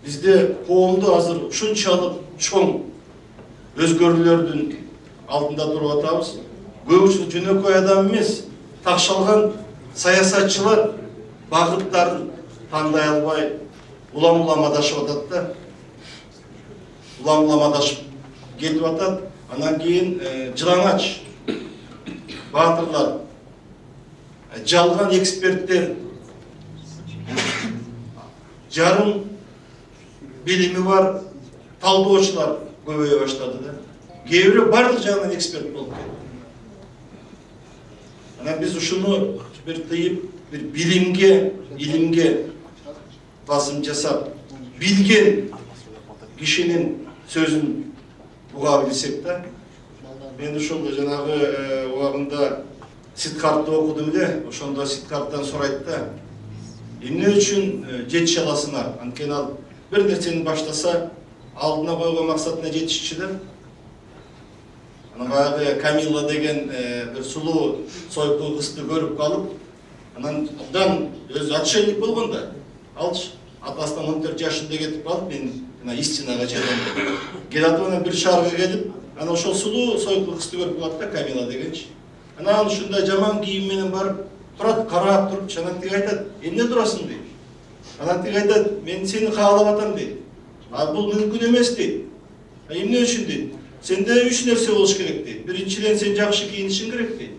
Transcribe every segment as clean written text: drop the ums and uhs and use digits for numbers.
Bizde koğumda hazır ушунчалык чоң өзгөрүүлөрдүн алдында туруп атабыз. Көбүсү жөнөкөй адам эмес, такшалган саясатчылар багыттарын тандай албай улам-улам адашып атат да. Улам-улам адашып кетип атат. Анан кийин жылаңач баатырлар, жалган эксперттер, жарым билими бар талдоочулар көбөйө баштады да. Кээ бирөө бардык жагынан эксперт болуп кетти. Анан биз ушуну бир тыйып, бир билимге, илимге басым жасап, билген кишинин сөзүн уга билсек да. Мен ушул жанагы убагында Сидхартты окудум эле, ошондо Сидхарттан сурайт да. Эмне үчүн жетише аласыңар? Анткени ал бир нерсени баштаса, алдына койгон максатына жетишчү да. Анан баягы Камилла деген бир сулуу сойкул кызды көрүп калып, анан абдан өзү отшельник болгон да. Ал атасынан 14 жашында кетип калып, мен истинага жетем. Келатып анан бир шаарга келип, анан ошол сулуу сойкул кызды көрүп калат да, Камилла дегенчи. Анан ушундай жаман кийим менен барып турат, карап туруп, анан тиги айтат, эмне турасың дейт. Анан тиги айтат, мен сени каалап атам дейт. Бул мүмкүн эмес дейт. Эмне үчүн дейт? Сенде 3 нерсе болуш керек дейт. Биринчиден сен жакшы кийинишиң керек дейт.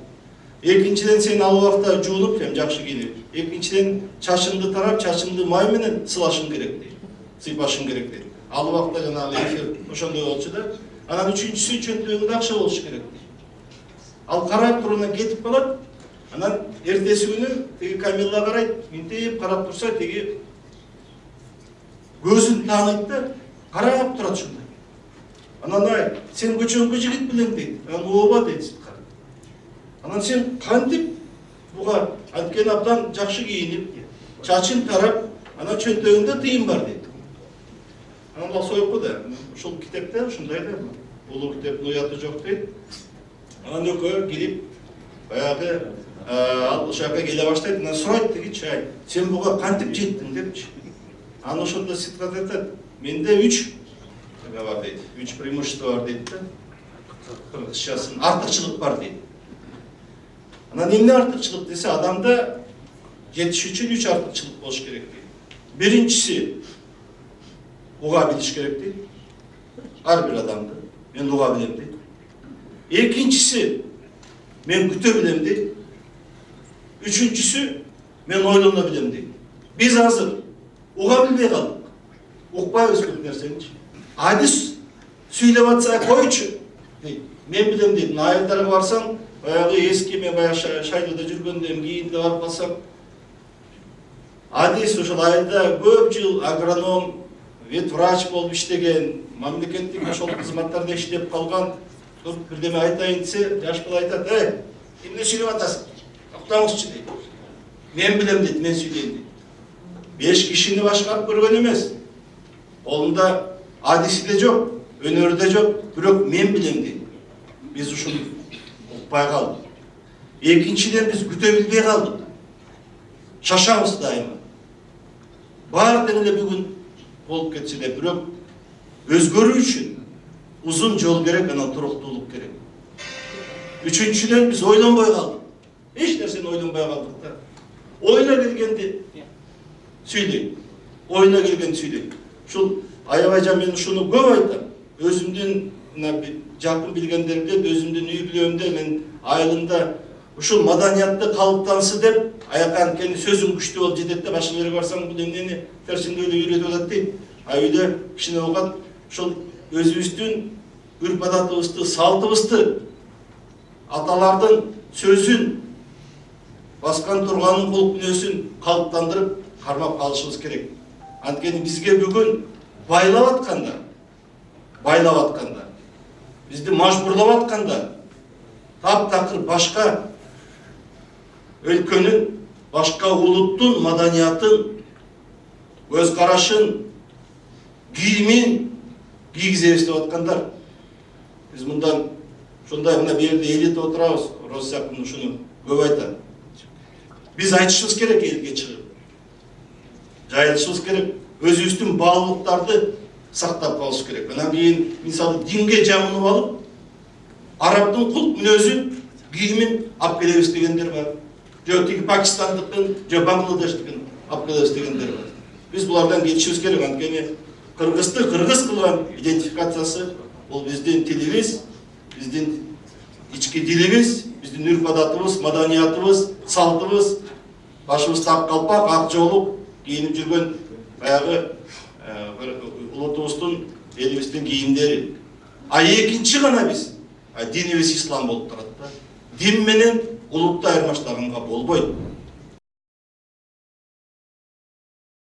Экинчиден сен ал убакта жуунуп, жакшы кийинип. Экинчиден чачыңды тарап, чачыңды май менен сылашың керек дейт. Сыйпашың керек дейт. Ал убакта жанагы эфир ошондой болчу да. Анан үчүнчүсү чөнтөгүндө акча болуш керек дейт. Ал карап туруудан кетип калат. Анан эртеси күнү тиги Камилла карайт, минтип карап турса, тиги көзүн тааныйт да, карап турат ушундай. Анан ай, сен көчөңкү жигит белең дейт. Анан ооба дейт Сидхар. Анан сен кантип буга анткени абдан жакшы кийинип, чачын тарап, анан чөнтөгүндө тыйым бар дейт. Анан ал сойку да, ушул китепте ушундай да, улуу китептин уяты жок дейт. Анан экөө кирип, баягы ал ошол жака келе баштайт, анан сурайт деги чай. Сен буга кантип жеттиң депчи. Анан ошондо Сидхар айтат, менде 3 бар дейт. 3 преимущество бар дейт да. Кыргызчасын артыкчылык бар дейт. Анан эмне артыкчылык десе, адамда жетиш үчүн 3 артыкчылык болуш керек дейт. Биринчиси уга билиш керек дейт. Ар бир адамды мен уга билем дейт. Экинчиси мен күтө билем дейт. Үчүнчүсү мен ойлоно билем дейт. Биз азыр уга билбей калдык. Укпайбыз көп нерсени. Адис сүйлөп атса койчу дейт. Мен билем дейт. Айылдарга барсаң, баягы эски мен баягы шайлоодо жүргөндө кийинде барып калсам, адис ошол айылда көп жыл агроном, ветврач болуп иштеген, мамлекеттик ошол кызматтарда иштеп калган, бирдеме айтайын десе, жаш бала айтат, эмне сүйлөп атасың? Токтоңузчу дейт. Мен билем дейт, мен сүйлөйм дейт. 5 кишини башкарып көргөн эмес. Колунда адиси да жок, өнөрү да жок, бирок мен билем дейт. Биз ушуну укпай калдык. Экинчиден биз күтө билбей калдык. Шашабыз дайыма. Бар деле бүгүн болуп кетсе да, бирок өзгөрүү үчүн узун жол керек, анан туруктуулук керек. Үчүнчүдөн биз ойлонбой калдык. Эч нерсени ойлонбой калдык да. Ойна келгенди сүйлөйт. Ойна келгенди сүйлөйт. Ушул аябай мен ушуну көп айтам. Өзүмдүн жакын билгендеримде, өзүмдүн үй бүлөмдө мен айылымда ушул маданиятты калыптансы деп, аяка анткени сөзүң күчтүү болуп жетет да, башка жерге барсаң бул эмнени терсинде эле үйрөтүп атат дейт. Үйдө кичине угат, ушул өзүбүздүн үрп адатыбызды, салтыбызды, аталардын сөзүн, баскан турганын кулук мүнөзүн калыптандырып кармап калышыбыз керек. Анткени бизге бүгүн байлап атканда, бизди мажбурлап атканда, таптакыр башка өлкөнүн, башка улуттун маданиятын, көз карашын, кийимин кийгизебиз деп аткандар. Биз мындан ушундай мына берде элитип отурабыз, Россиякын ушуну көп айтат. Биз айтышыбыз керек элге чыгып. Жайылышыбыз керек. өзүбүздүн баалуулуктарды сактап калыш керек. Анан кийин мисалы динге жамынып алып, арабтын кулк мүнөзүн, кийимин алып келебиз дегендер бар. Жо тиги Пакистандыктын, жо Бангладештикин алып келебиз дегендер бар. Биз булардан кетишибиз керек. Анткени кыргызды кыргыз кылган идентификациясы бул биздин тилибиз, биздин ички дилибиз, биздин үрп-адатыбыз, маданиятыбыз, салтыбыз, башыбызда ак калпак, ак жоолук кийинип жүргөн баягы улутубуздун, элибиздин кийимдери. А экинчи гана биз динибиз ислам болуп турат да. Дин менен улутты айырмаштаганга болбойт.